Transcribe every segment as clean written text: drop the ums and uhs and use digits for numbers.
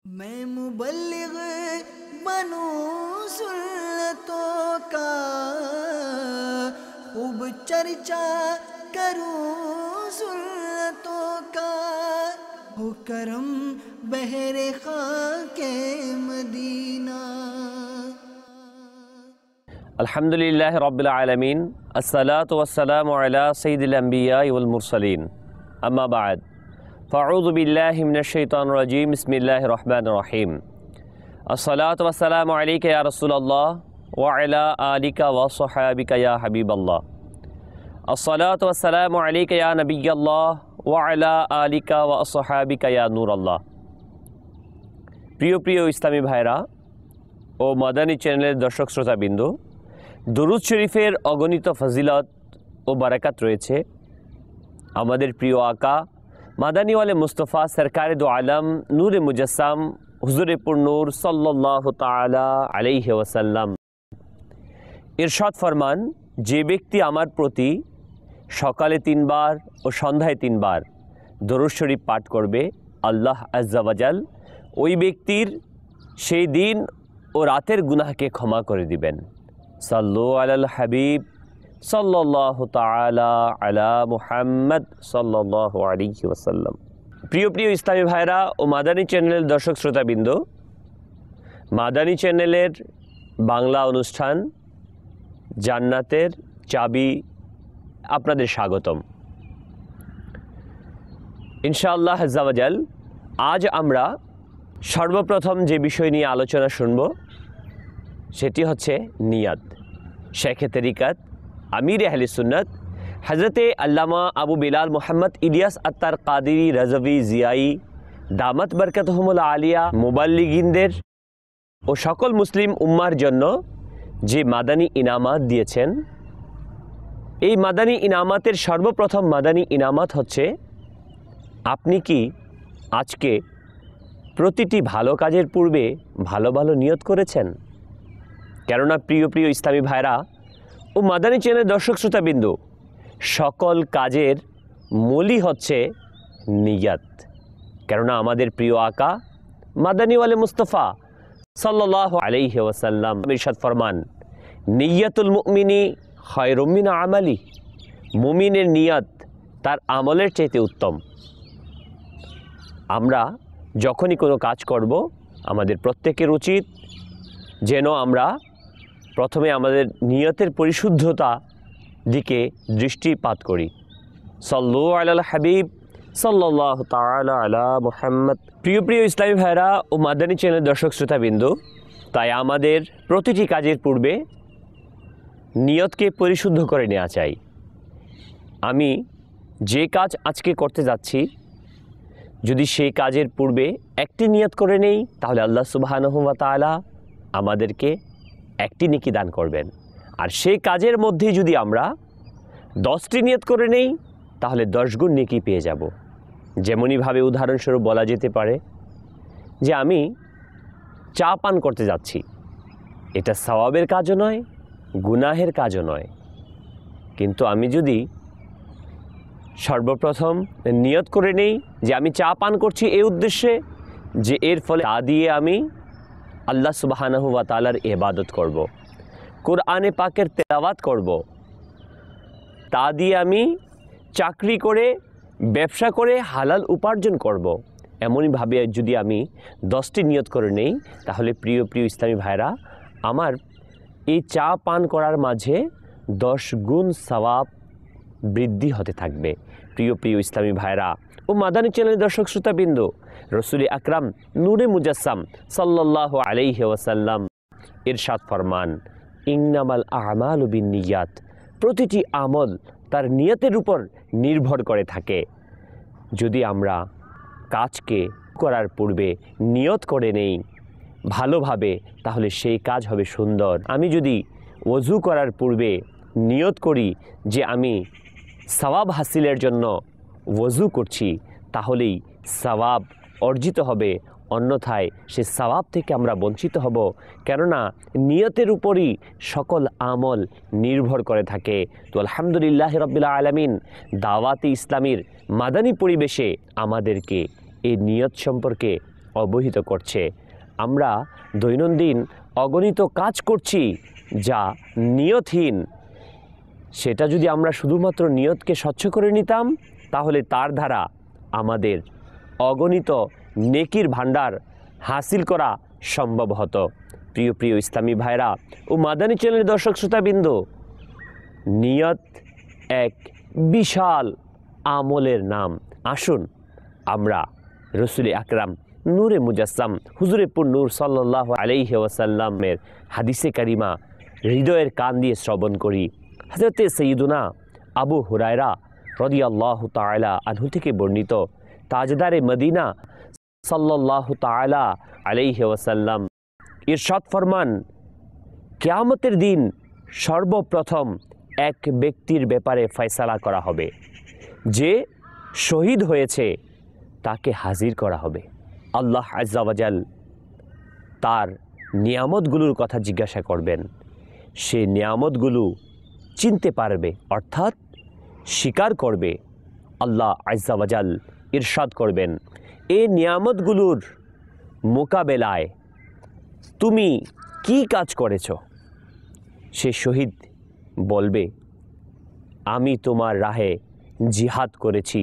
मैं मुबल्लिग बनूं सुन्नतों का, खूब चर्चा करूं सुन्नतों का, हो करम बहरे खाके मदीना। अल्हम्दुलिल्लाहि रब्बिल आलमीन, अस्सलातु वस्सलामु अला सय्यिदिल अंबिया वल मुरसलीन, अम्मा बाद, फ़अऊज़ु बिल्लाहि मिनश शैतानिर रजीम, बिस्मिल्लाहिर रहमानिर रहीम। अस्सलातु वस्सलामु अलैका या रसूलल्लाह व अला आलिका व सहाबिका या हबीबल्लाह। अस्सलातु वस्सलामु अलैका या नबिय्यल्लाह व अला आलिका व सहाबिका या नूरल्लाह। প্রিয় প্রিয় ইসলামী ভাইরা ও মাদানী চ্যানেলের দর্শক শ্রোতাবিন্দু, দুরূদ শরীফের অগণিত ফজিলত ও বারাকাত রয়েছে আমাদের প্রিয় আকা মাদানীওয়ালে মুস্তফা সরকারে দো আলম নূরে মুজাসসাম হুজুরে পুরনূর সাল্লাল্লাহু তাআলা আলাইহি ওয়াসাল্লাম ইরশাদ ফরমান, যে ব্যক্তি আমার প্রতি সকালে 3 বার ও সন্ধ্যায় 3 বার দরুদ শরীফ পাঠ করবে, আল্লাহ আজ্জা ওয়াজাল ওই ব্যক্তির সেই দিন ও রাতের গুনাহকে ক্ষমা করে দিবেন। সাল্লু আলাল হাবিব সাল্লাল্লাহু তাআলা আলা মুহাম্মদ সাল্লাল্লাহু আলাইহি ওয়াসাল্লাম। প্রিয় প্রিয় ইসলামী ভাইরা ও মাদানী চ্যানেলের দর্শক শ্রোতাবৃন্দ, মাদানী চ্যানেলের বাংলা অনুষ্ঠান জান্নাতের চাবি আপনাদের স্বাগতম। ইনশাআল্লাহ আজ্জা ওয়াজাল আজ আমরা সর্বপ্রথম যে বিষয় নিয়ে আলোচনা শুনব সেটি হচ্ছে নিয়াত। শেখে তরিকাত আমির আহলে সুন্নাত হযরতে আল্লামা আবু বিলাল মুহাম্মদ ইলিয়াস আত্তার কাদেরী রাজভী জিয়াই দামাত বরকতহুমুল আলিয়া মুবাল্লিগিনদের ও সকল মুসলিম উম্মার জন্য যে মাদানী ইনামাত দিয়েছেন, এই মাদানী ইনামাতের সর্বপ্রথম মাদানী ইনামাত হচ্ছে, আপনি কি আজকে প্রতিটি ভালো কাজের পূর্বে ভালো ভালো নিয়ত করেছেন? কেননা প্রিয় প্রিয় ইসলামী ভাইরা ও মাদানী চ্যানেলের দর্শক শ্রোতাবিন্দু, সকল কাজের মূলই হচ্ছে নিয়াত। কেননা আমাদের প্রিয় আকা মাদানীওয়ালে মুস্তফা সাল্লাল্লাহু আলাইহি ওয়াসাল্লাম ইরশাদ ফরমান, নিয়াতুল মুমিনি খায়রুম মিন আমালি, মুমিনের নিয়াত তার আমলের চাইতে উত্তম। আমরা যখনই কোনো কাজ করব, আমাদের প্রত্যেকের উচিত যেন আমরা প্রথমে আমাদের নিয়তের পরিশুদ্ধতা দিকে দৃষ্টিপাত করি। সাল্লু আলাল হাবিব সাল্লাল্লাহু তাআলা আলা মুহাম্মদ। প্রিয় প্রিয় ইসলামী ভাইরা ও মাদানী চ্যানেলের দর্শক শ্রোতাবিন্দু, তাই আমাদের প্রতিটি কাজের পূর্বে নিয়তকে পরিশুদ্ধ করে নেওয়া চাই। আমি যে কাজ আজকে করতে যাচ্ছি, যদি সেই কাজের পূর্বে একটি নিয়ত করে নেই, তাহলে আল্লাহ সুবহানাহু ওয়া তাআলা আমাদেরকে একটি নেকি দান করবেন। আর সেই কাজের মধ্যেই যদি আমরা 10টি নিয়ত করে নেই, তাহলে 10 গুণ নেকি পেয়ে যাব। যেমনইভাবে উদাহরণস্বরূপ বলা যেতে পারে যে আমি চা পান করতে যাচ্ছি, এটা সওয়াবের কাজও নয়, গুনাহের কাজও নয়, কিন্তু আমি যদি সর্বপ্রথম নিয়ত করে নেই যে আমি চা পান করছি এই উদ্দেশ্যে যে এর ফলে তা দিয়ে আমি আল্লাহ সুবহানাহু ওয়া তাআলার ইবাদত করব, কোরআনে পাকের তেলাওয়াত করব, তা দিয়ে আমি চাকরি করে ব্যবসা করে হালাল উপার্জন করব, এমনইভাবে যদি আমি 10টি নিয়ত করে নেই, তাহলে প্রিয় প্রিয় ইসলামী ভাইরা, আমার এই চা পান করার মাঝে 10 গুণ সওয়াব বৃদ্ধি হতে থাকবে। প্রিয় প্রিয় ইসলামী ভাইরা ও মাদানী চ্যানেলের দর্শক শ্রোতাবিন্দু, রসুল আকরাম নূরে মুজাসসাম সাল্লাল্লাহু আলাইহি ওয়াসাল্লাম ইরশাদ ফরমান, ইন্নামাল আমালু বিন্নিয়াত, প্রতিটি আমল তার নিয়তের উপর নির্ভর করে থাকে। যদি আমরা কাজকে করার পূর্বে নিয়ত করে নেই ভালোভাবে, তাহলে সেই কাজ হবে সুন্দর। আমি যদি ওযু করার পূর্বে নিয়ত করি যে আমি সওয়াব হাসিলের জন্য ওযু করছি, তাহলেই সওয়াব অর্জিত হবে, অন্যথায় সে সওয়াব থেকে আমরা বঞ্চিত হব। কেননা নিয়তের উপরই সকল আমল নির্ভর করে থাকে। তো আলহামদুলিল্লাহ রাব্বিল আলামিন দাওয়াতে ইসলামীর মাদানী পরিবেশে আমাদেরকে এই নিয়ত সম্পর্কে অবহিত করছে। আমরা দৈনন্দিন অগণিত কাজ করছি যা নিয়তহীন। সেটা যদি আমরা শুধুমাত্র নিয়তকে স্বচ্ছ করে নিতাম, তাহলে তার দ্বারা আমাদের অগণিত নেকির ভাণ্ডার হাসিল করা সম্ভব হতো। প্রিয় প্রিয় ইসলামী ভাইরা ও মাদানী চ্যানেলের দর্শক শ্রোতাবৃন্দ, নিয়ত এক বিশাল আমলের নাম। আসুন আমরা রসুল আকরাম নূরে মুজাসসাম হুজুরে পুর নূর সাল্লাল্লাহু আলাইহি ওয়াসাল্লামের হাদিসে কারিমা হৃদয়ের কান দিয়ে শ্রবণ করি। হযরতে সৈয়দুনা আবু হুরায়রা রাদিয়াল্লাহু তাআলা আনহু থেকে বর্ণিত, তাজদারে মদিনা সাল্লাল্লাহু তাআলা আলাইহি ওয়াসাল্লাম ইরশাদ ফরমান, কিয়ামতের দিন সর্বপ্রথম এক ব্যক্তির ব্যাপারে ফয়সালা করা হবে। যে শহীদ হয়েছে তাকে হাজির করা হবে। আল্লাহ আজ্জা ওয়া জাল তার নিয়ামতগুলোর কথা জিজ্ঞাসা করবেন। সে নিয়ামতগুলো চিনতে পারবে, অর্থাৎ স্বীকার করবে। আল্লাহ আজ্জা ওয়া জাল ইরশাদ করবেন, এই নিয়ামতগুলোর মোকাবেলায় তুমি কি কাজ করেছ? সে শহীদ বলবে, আমি তোমার রাহে জিহাদ করেছি,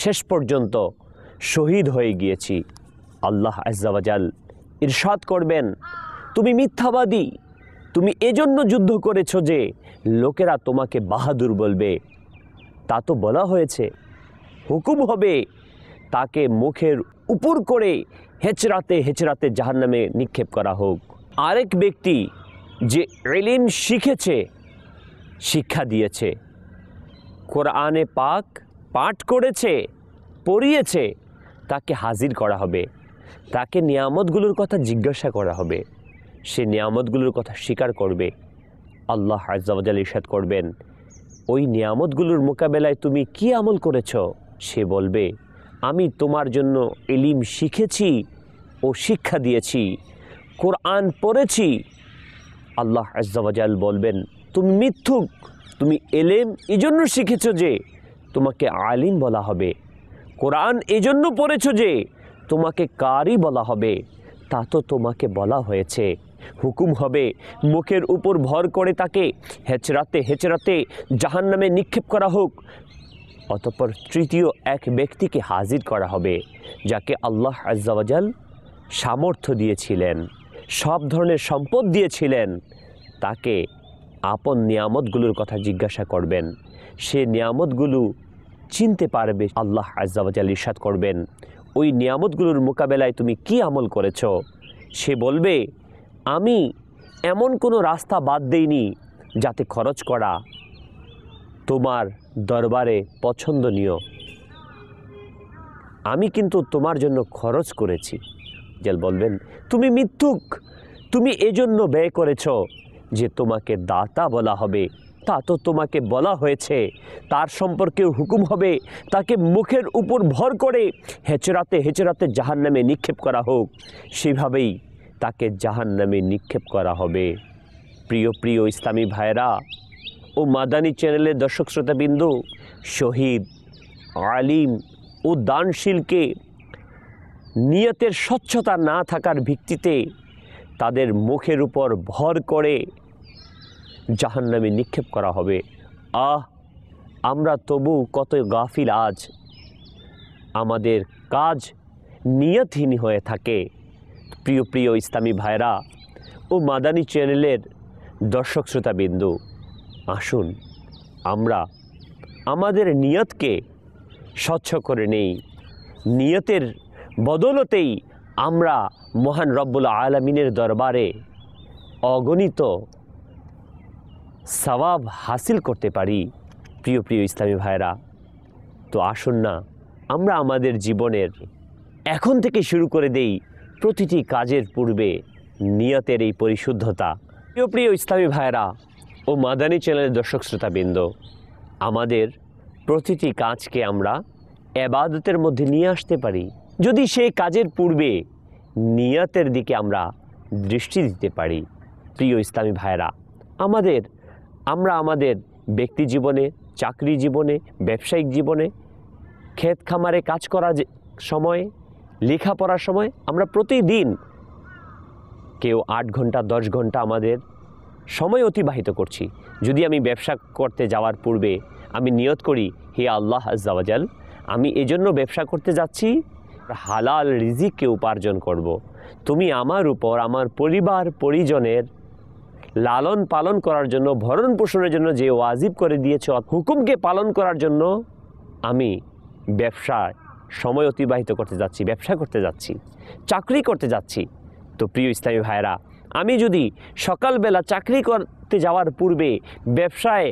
শেষ পর্যন্ত শহীদ হয়ে গিয়েছি। আল্লাহ আজ্জা ওয়া জাল ইরশাদ করবেন, তুমি মিথ্যাবাদী, তুমি এজন্য যুদ্ধ করেছো যে লোকেরা তোমাকে বাহাদুর বলবে। তা তো বলা হয়েছে, হুকুম হবে তাকে মুখের উপর করে হেচড়াতে হেচড়াতে জাহান্নামে নিক্ষেপ করা হোক। আরেক ব্যক্তি যে ইলম শিখেছে, শিক্ষা দিয়েছে, কোরআনে পাক পাঠ করেছে, পড়িয়েছে, তাকে হাজির করা হবে। তাকে নিয়ামতগুলোর কথা জিজ্ঞাসা করা হবে। সে নিয়ামতগুলোর কথা স্বীকার করবে। আল্লাহ আজ্জা ওয়া জাল ইরশাদ করবেন, ওই নিয়ামতগুলোর মোকাবেলায় তুমি কি আমল করেছ? সে বলবে, আমি তোমার জন্য ইলম শিখেছি ও শিক্ষা দিয়েছি, কোরআন পড়েছি। আল্লাহ আজ্জা ওয়া জাল বলবেন, তুমি মিথ্যুক, তুমি ইলম এজন্য শিখেছ যে তোমাকে আলিম বলা হবে, কোরআন এজন্য পড়েছ যে তোমাকে কারি বলা হবে। তা তো তোমাকে বলা হয়েছে, হুকুম হবে মুখের উপর ভর করে তাকে হেচড়াতে হেচড়াতে জাহান্নামে নিক্ষেপ করা হোক। অতঃপর তৃতীয় এক ব্যক্তিকে হাজির করা হবে, যাকে আল্লাহ আজ্জা ওয়া জাল সামর্থ্য দিয়েছিলেন, সব ধরনের সম্পদ দিয়েছিলেন। তাকে আপন নিয়ামতগুলোর কথা জিজ্ঞাসা করবেন। সে নিয়ামতগুলো চিনতে পারবে। আল্লাহ আজ্জা ওয়া জাল ইরশাদ করবেন, ওই নিয়ামতগুলোর মোকাবেলায় তুমি কি আমল করেছ? সে বলবে, আমি এমন কোনো রাস্তা বাদ দেইনি যাতে খরচ করা তোমার দরবারে পছন্দনীয়। আমি কিন্তু তোমার জন্য খরচ করেছি। জাল বলবেন, তুমি মিথ্যুক, তুমি এজন্য ব্যয় করেছ যে তোমাকে দাতা বলা হবে। তা তো তোমাকে বলা হয়েছে, তার সম্পর্কেও হুকুম হবে তাকে মুখের উপর ভর করে হেচড়াতে হেচড়াতে জাহান্নামে নিক্ষেপ করা হোক। সেভাবেই তাকে জাহান্নামে নিক্ষেপ করা হবে। প্রিয় প্রিয় ইসলামী ভাইরা ও মাদানী চ্যানেলের দর্শক শ্রোতাবিন্দু, শহীদ, আলিম ও দানশীলকে নিয়তের স্বচ্ছতা না থাকার ভিত্তিতে তাদের মুখের উপর ভর করে জাহান্নামে নিক্ষেপ করা হবে। আমরা তবু কত গাফিল। আজ আমাদের কাজ নিয়তহীন হয়ে থাকে। প্রিয় প্রিয় ইসলামী ভাইরা ও মাদানী চ্যানেলের দর্শক শ্রোতাবিন্দু, আসুন আমরা আমাদের নিয়তকে স্বচ্ছ করে নেই। নিয়তের বদলতেই আমরা মহান রব্বুল আলামিনের দরবারে অগণিত সওয়াব হাসিল করতে পারি। প্রিয় প্রিয় ইসলামী ভাইরা, তো আসুন না আমরা আমাদের জীবনের এখন থেকে শুরু করে দেই প্রতিটি কাজের পূর্বে নিয়তের এই পরিশুদ্ধতা। প্রিয় প্রিয় ইসলামী ভাইরা ও মাদানী চ্যানেলের দর্শক শ্রোতাবৃন্দ, আমাদের প্রতিটি কাজকে আমরা ইবাদতের মধ্যে নিয়ে আসতে পারি যদি সেই কাজের পূর্বে নিয়তের দিকে আমরা দৃষ্টি দিতে পারি। প্রিয় ইসলামী ভাইরা, আমরা আমাদের ব্যক্তি জীবনে, চাকরি জীবনে, ব্যবসায়িক জীবনে, ক্ষেত খামারে কাজ করার সময় লেখাপড়ার সময় আমরা প্রতিদিন কেউ 8 ঘন্টা 10 ঘন্টা আমাদের সময় অতিবাহিত করছি। যদি আমি ব্যবসা করতে যাওয়ার পূর্বে আমি নিয়ত করি, হে আল্লাহ আজ্জা ওয়াজাল, আমি এজন্য ব্যবসা করতে যাচ্ছি হালাল রিজিককে উপার্জন করব। তুমি আমার উপর আমার পরিবার পরিজনের লালন পালন করার জন্য, ভরণ পোষণের জন্য যে ওয়াজিব করে দিয়েছ, হুকুমকে পালন করার জন্য আমি ব্যবসায় সময় অতিবাহিত করতে যাচ্ছি, ব্যবসা করতে যাচ্ছি, চাকরি করতে যাচ্ছি। তো প্রিয় ইসলামী ভাইরা, আমি যদি সকালবেলা চাকরি করতে যাওয়ার পূর্বে, ব্যবসায়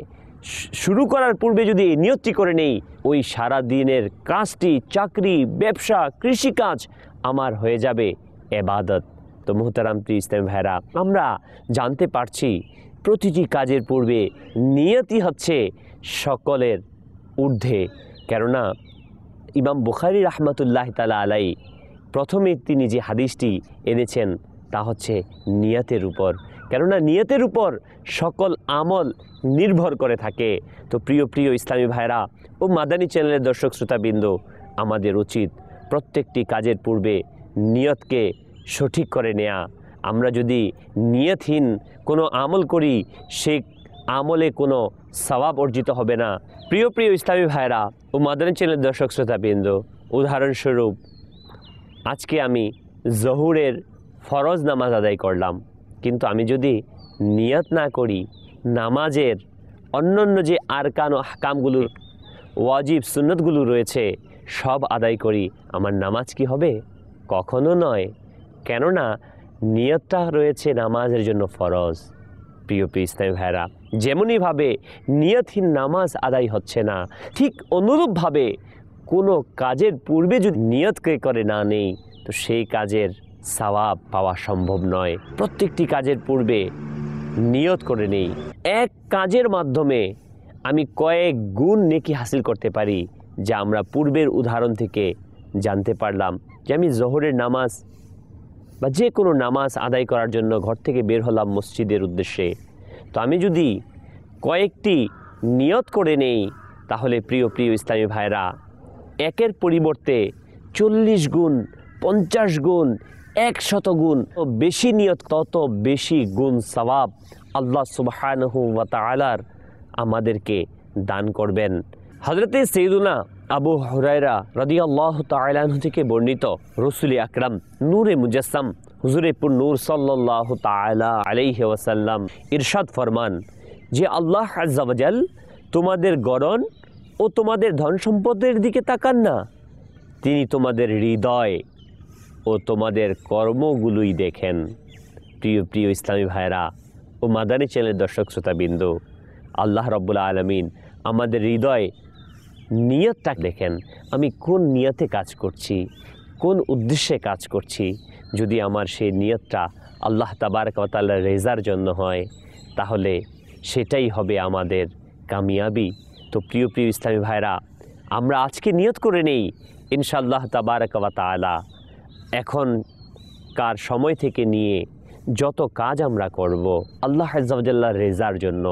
শুরু করার পূর্বে যদি এই নিয়তটি করে নেই, ওই সারা দিনের কাজটি, চাকরি, ব্যবসা, কৃষিকাজ আমার হয়ে যাবে ইবাদত। তো মুহতারাম প্রিয় ইসলামী ভাইরা, আমরা জানতে পারছি প্রতিটি কাজের পূর্বে নিয়তই হচ্ছে সকলের ঊর্ধ্বে। কেননা ইমাম বুখারী রাহমাতুল্লাহ তাআলা আলাইহি প্রথমে তিনি যে হাদিসটি এনেছেন তা হচ্ছে নিয়তের উপর। কেননা নিয়তের উপর সকল আমল নির্ভর করে থাকে। তো প্রিয় ইসলামী ভাইরা ও মাদানী চ্যানেলের দর্শক শ্রোতাবৃন্দ, আমাদের উচিত প্রত্যেকটি কাজের পূর্বে নিয়তকে সঠিক করে নেয়া। আমরা যদি নিয়তহীন কোনো আমল করি, সেই আমলে কোনো সওয়াব অর্জিত হবে না। প্রিয় ইসলামী ভাইরা ও মাদানী চ্যানেলের দর্শক শ্রোতাবৃন্দ, উদাহরণস্বরূপ আজকে আমি জহুরের ফরজ নামাজ আদায় করলাম, কিন্তু আমি যদি নিয়ত না করি, নামাজের অন্যান্য যে আরকান ও আহকামগুলোর ওয়াজিব সুন্নতগুলো রয়েছে সব আদায় করি, আমার নামাজ কি হবে? কখনো নয়। কেননা নিয়তটা রয়েছে নামাজের জন্য ফরজ। প্রিয় ইসলামী ভাইরা, যেমনইভাবে নিয়তহীন নামাজ আদায় হচ্ছে না, ঠিক অনুরূপভাবে কোনো কাজের পূর্বে যদি নিয়তকে করে না নেই, তো সেই কাজের সওয়াব পাওয়া সম্ভব নয়। প্রত্যেকটি কাজের পূর্বে নিয়ত করে নেই। এক কাজের মাধ্যমে আমি কয়েক গুণ নেকি হাসিল করতে পারি, যা আমরা পূর্বের উদাহরণ থেকে জানতে পারলাম। যে আমি জোহরের নামাজ বা যে কোনো নামাজ আদায় করার জন্য ঘর থেকে বের হলাম মসজিদের উদ্দেশ্যে, তো আমি যদি কয়েকটি নিয়ত করে নেই, তাহলে প্রিয় ইসলামী ভাইরা, একের পরিবর্তে 40 গুণ, 50 গুণ, 100 গুণ বেশি নিয়ত, তত বেশি গুণ সওয়াব আল্লাহ সুবহানাহু ওয়া তাআলার আমাদেরকে দান করবেন। হযরতে সাইয়্যিদুনা আবু হুরায়রা রাদিয়াল্লাহু তাআলা আনহু থেকে বর্ণিত, রাসূল আকরাম নূরে মুজাসসাম হুজুরে পুর নূর সাল্লাল্লাহু তাআলা আলাইহি ওয়াসাল্লাম ইরশাদ ফরমান যে আল্লাহ আজ্জা ওয়া জাল তোমাদের গড়ন ও তোমাদের ধন সম্পদের দিকে তাকান না, তিনি তোমাদের হৃদয় ও তোমাদের কর্মগুলোই দেখেন। প্রিয় ইসলামী ভাইরা ও মাদানী চ্যানেলের দর্শক শ্রোতাবৃন্দ, আল্লাহ রাব্বুল আলামিন আমাদের হৃদয় নিয়তটা দেখেন, আমি কোন নিয়তে কাজ করছি, কোন উদ্দেশ্যে কাজ করছি। যদি আমার সেই নিয়তটা আল্লাহ তাবারক ওয়া তাআলার রেজার জন্য হয়, তাহলে সেটাই হবে আমাদের কামিয়াবি। তো প্রিয় ইসলামী ভাইরা, আমরা আজকে নিয়ত করে নেই ইনশাআল্লাহ তাবারক ওয়া তাআলা এখনকার সময় থেকে নিয়ে যত কাজ আমরা করব আল্লাহ আজ্জা ওয়া জাল্লার রেজার জন্য,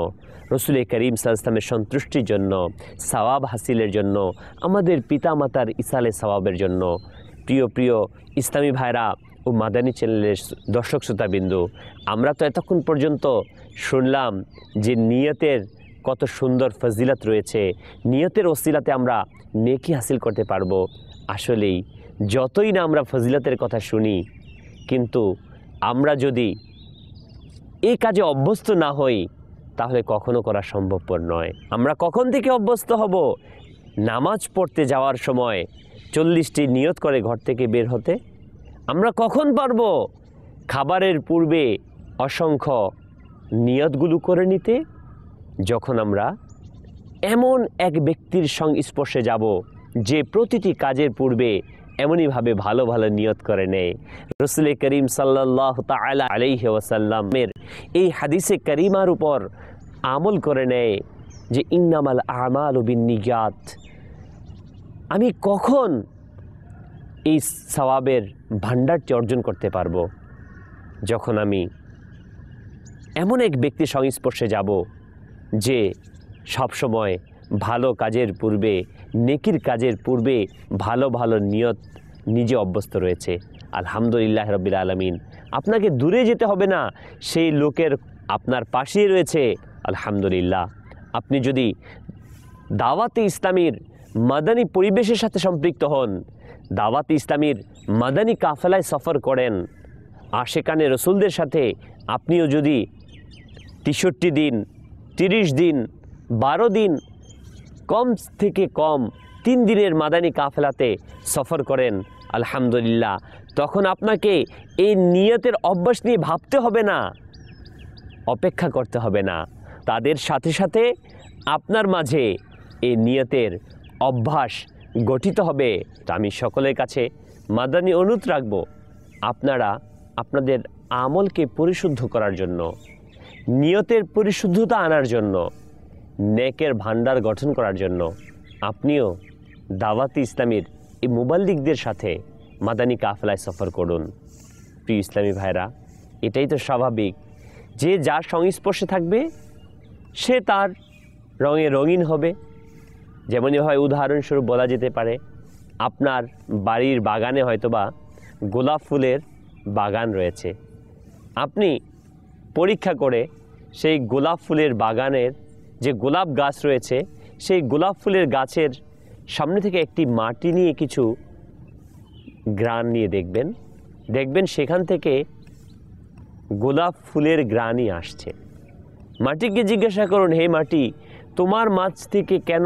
রাসূল করিম সাল্লাল্লাহু আলাইহি ওয়াসাল্লামের সন্তুষ্টির জন্য, সওয়াব হাসিলের জন্য, আমাদের পিতামাতার ইসালে সওয়াবের জন্য। প্রিয় ইসলামী ভাইরা ও মাদানী চ্যানেলের দর্শক শ্রোতাবিন্দু, আমরা তো এতক্ষণ পর্যন্ত শুনলাম যে নিয়তের কত সুন্দর ফজিলত রয়েছে, নিয়তের ওসিলাতে আমরা নেকি হাসিল করতে পারবো। আসলেই যতই না আমরা ফজিলতের কথা শুনি, কিন্তু আমরা যদি এই কাজে অভ্যস্ত না হই, তাহলে কখনো করা সম্ভবপর নয়। আমরা কখন থেকে অভ্যস্ত হব? নামাজ পড়তে যাওয়ার সময় 40টি নিয়ত করে ঘর থেকে বের হতে। আমরা কখন পারবো খাবারের পূর্বে অসংখ্য নিয়তগুলো করে নিতে? যখন আমরা এমন এক ব্যক্তির সংস্পর্শে যাব যে প্রতিটি কাজের পূর্বে এমনইভাবে ভালো নিয়ত করে নেয়। রাসূল করিম সাল্লাল্লাহু তাআলা আলাইহি ওয়াসাল্লামের এই হাদিসে কারিমার উপর আমল করে নেয় যে ইন্নামাল আমালু বিন্নিয়াত। আমি কখন এই সওয়াবের ভান্ডারটি অর্জন করতে পারবো? যখন আমি এমন এক ব্যক্তির সংস্পর্শে যাব যে সবসময় ভালো কাজের পূর্বে, নেকির কাজের পূর্বে ভালো নিয়ত নিজে অভ্যস্ত রয়েছে। আলহামদুলিল্লাহ রাব্বিল আলামিন। আপনাকে দূরে যেতে হবে না, সেই লোকের আপনার পাশেই রয়েছে। আলহামদুলিল্লাহ। আপনি যদি দাওয়াতে ইসলামীর মাদানী পরিবেশের সাথে সম্পৃক্ত হন, দাওয়াতে ইসলামীর মাদানী কাফেলায় সফর করেন, আশেকানে রসুলদের সাথে আপনিও যদি ৬৩ দিন, ৩০ দিন, ১২ দিন, কম থেকে কম ৩ দিনের মাদানী কাফেলাতে সফর করেন, আলহামদুলিল্লাহ, তখন আপনাকে এই নিয়তের অভ্যাস নিয়ে ভাবতে হবে না, অপেক্ষা করতে হবে না। তাদের সাথে সাথে আপনার মাঝে এই নিয়তের অভ্যাস গঠিত হবে। তো আমি সকলের কাছে মাদানী অনুরোধ রাখব, আপনারা আপনাদের আমলকে পরিশুদ্ধ করার জন্য, নিয়তের পরিশুদ্ধতা আনার জন্য, নেকের ভান্ডার গঠন করার জন্য আপনিও দাওয়াতে ইসলামীর এই মুবাল্লিগদের সাথে মাদানী কাফেলায় সফর করুন। প্রিয় ইসলামী ভাইরা, এটাই তো স্বাভাবিক যে যার সংস্পর্শে থাকবে সে তার রঙে রঙিন হবে। যেমনই হয়, উদাহরণস্বরূপ বলা যেতে পারে, আপনার বাড়ির বাগানে হয়তোবা গোলাপ ফুলের বাগান রয়েছে। আপনি পরীক্ষা করে সেই গোলাপ ফুলের বাগানের যে গোলাপ গাছ রয়েছে, সেই গোলাপ ফুলের গাছের সামনে থেকে একটি মাটি নিয়ে কিছু গ্রান নিয়ে দেখবেন সেখান থেকে গোলাপ ফুলের গ্রানই আসছে। মাটিকে জিজ্ঞাসা করুন, হে মাটি, তোমার মাছ থেকে কেন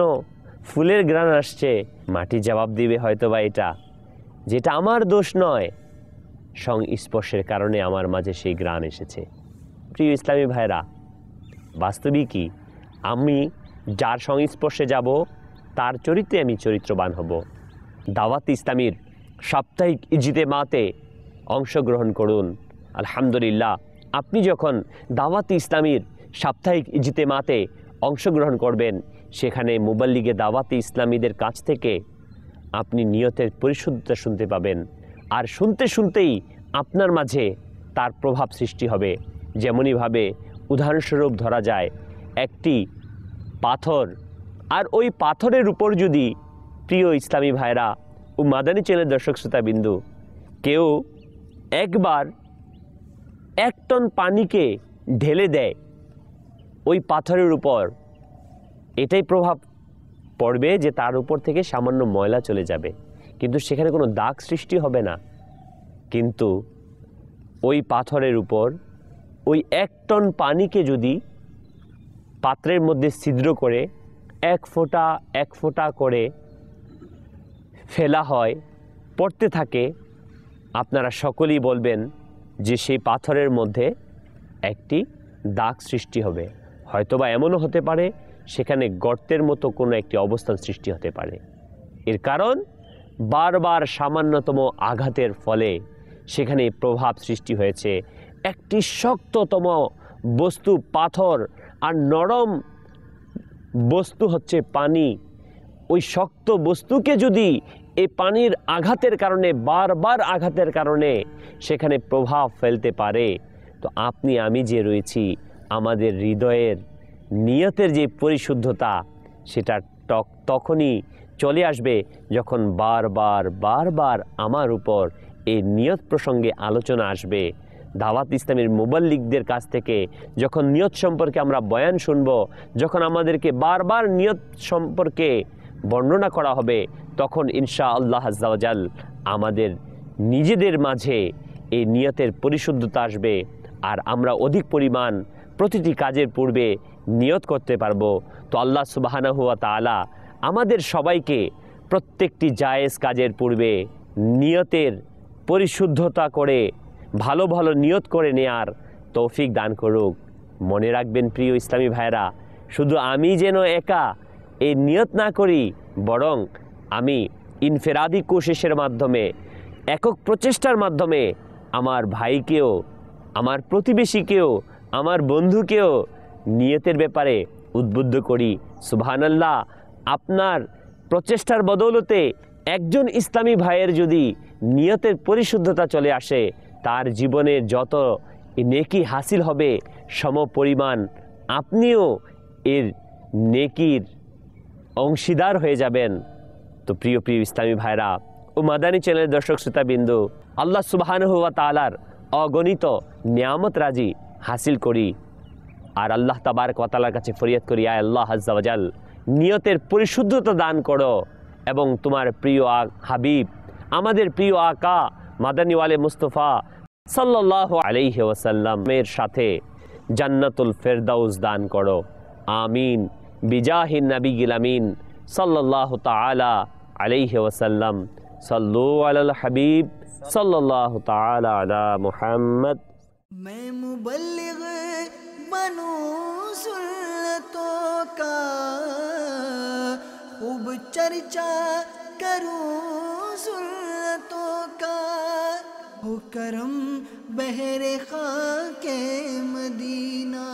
ফুলের গ্রান আসছে? মাটি জবাব দিবে হয়তোবা এটা, যেটা আমার দোষ নয়, সংস্পর্শের কারণে আমার মাঝে সেই গ্রান এসেছে। প্রিয় ইসলামী ভাইরা, বাস্তবিকই আমি যার সংস্পর্শে যাব তার চরিত্রে আমি চরিত্রবান হব। দাওয়াতে ইসলামীর সাপ্তাহিক ইজতেমাতে অংশগ্রহণ করুন। আলহামদুলিল্লাহ, আপনি যখন দাওয়াতে ইসলামীর সাপ্তাহিক ইজতেমাতে অংশগ্রহণ করবেন, সেখানে মুবাল্লিগে দাওয়াতে ইসলামীদের কাছ থেকে আপনি নিয়তের পরিশুদ্ধতা শুনতে পাবেন। আর শুনতে শুনতেই আপনার মাঝে তার প্রভাব সৃষ্টি হবে। যেমনইভাবে উদাহরণস্বরূপ ধরা যায় একটি পাথর, আর ওই পাথরের উপর যদি, প্রিয় ইসলামী ভাইরা ও মাদানী চ্যানেলের দর্শক শ্রোতাবিন্দু, কেউ একবার 1 টন পানিকে ঢেলে দেয় ওই পাথরের উপর, এটাই প্রভাব পড়বে যে তার উপর থেকে সামান্য ময়লা চলে যাবে, কিন্তু সেখানে কোনো দাগ সৃষ্টি হবে না। কিন্তু ওই পাথরের উপর ওই 1 টন পানিকে যদি পাত্রের মধ্যে ছিদ্র করে 1 ফোঁটা 1 ফোঁটা করে ফেলা হয়, পড়তে থাকে, আপনারা সকলেই বলবেন যে সেই পাথরের মধ্যে একটি দাগ সৃষ্টি হবে। হয়তোবা এমনও হতে পারে সেখানে গর্তের মতো কোনো একটি অবস্থান সৃষ্টি হতে পারে। এর কারণ বারবার সামান্যতম আঘাতের ফলে সেখানে প্রভাব সৃষ্টি হয়েছে। একটি শক্ততম বস্তু পাথর আর নরম বস্তু হচ্ছে পানি। ওই শক্ত বস্তুকে যদি এই পানির আঘাতের কারণে, বারবার আঘাতের কারণে সেখানে প্রভাব ফেলতে পারে, তো আপনি আমি যে রয়েছি, আমাদের হৃদয়ের নিয়তের যে পরিশুদ্ধতা, সেটা তখনই চলে আসবে যখন বারবার আমার উপর এই নিয়ত প্রসঙ্গে আলোচনা আসবে। দাওয়াত ইসলামের মুবাল্লিগদের কাছ থেকে যখন নিয়ত সম্পর্কে আমরা বয়ান শুনব, যখন আমাদেরকে বারবার নিয়ত সম্পর্কে বর্ণনা করা হবে, তখন ইনশাআল্লাহ আজ্জা ওয়া জাল আমাদের নিজেদের মাঝে এই নিয়তের পরিশুদ্ধতা আসবে, আর আমরা অধিক পরিমাণ প্রতিটি কাজের পূর্বে নিয়ত করতে পারবো। তো আল্লাহ সুবহানাহু ওয়া তাআলা আমাদের সবাইকে প্রত্যেকটি জায়েজ কাজের পূর্বে নিয়তের পরিশুদ্ধতা করে ভালো ভালো নিয়ত করে নেয়ার তৌফিক দান করুক। মনে রাখবেন প্রিয় ইসলামী ভাইরা, শুধু আমি যেন একা এই নিয়ত না করি, বরং আমি ইনফেরাদি কোশিশের মাধ্যমে, একক প্রচেষ্টার মাধ্যমে আমার ভাইকেও, আমার প্রতিবেশীকেও, আমার বন্ধুকেও নিয়তের ব্যাপারে উদ্বুদ্ধ করি। সুবহানাল্লাহ, আপনার প্রচেষ্টার বদৌলতে একজন ইসলামী ভাইয়ের যদি নিয়তের পরিশুদ্ধতা চলে আসে, তার জীবনের যত নেকি হাসিল হবে সমপরিমাণ আপনিও এর নেকির অংশীদার হয়ে যাবেন। তো প্রিয় ইসলামী ভাইরা, ও মাদানী চ্যানেলের দর্শক শ্রোতা বিন্দু, আল্লাহ সুবহানাহু ওয়া তাআলার অগণিত নিয়ামত রাজি হাসিল করি আর আল্লাহ তাবারক ওয়া তাআলার কাছে ফরিয়াদ করি, আয় আল্লাহ আজ্জা ওয়া জাল, নিয়তের পরিশুদ্ধতা দান করো এবং তোমার প্রিয় হাবিব আমাদের প্রিয় আকা মাদানীওয়ালে মুস্তফা সাল্লাল্লাহু আলাইহি ওয়াসাল্লামের সাথে জান্নাতুল ফেরদাউস দান করো। আমিন বিজাহিন নবিয়িল আমিন সাল্লাল্লাহু তাআলা আলাইহি ওয়াসাল্লাম। सल्लु अलल हबीब सल्लल्लाहु ताला अला मुहम्मद। मैं मुबल्लिग बनूं सुन्नतों का, खूब चर्चा करूं सुन्नतों का, हो करम बहरे खाके मदीना।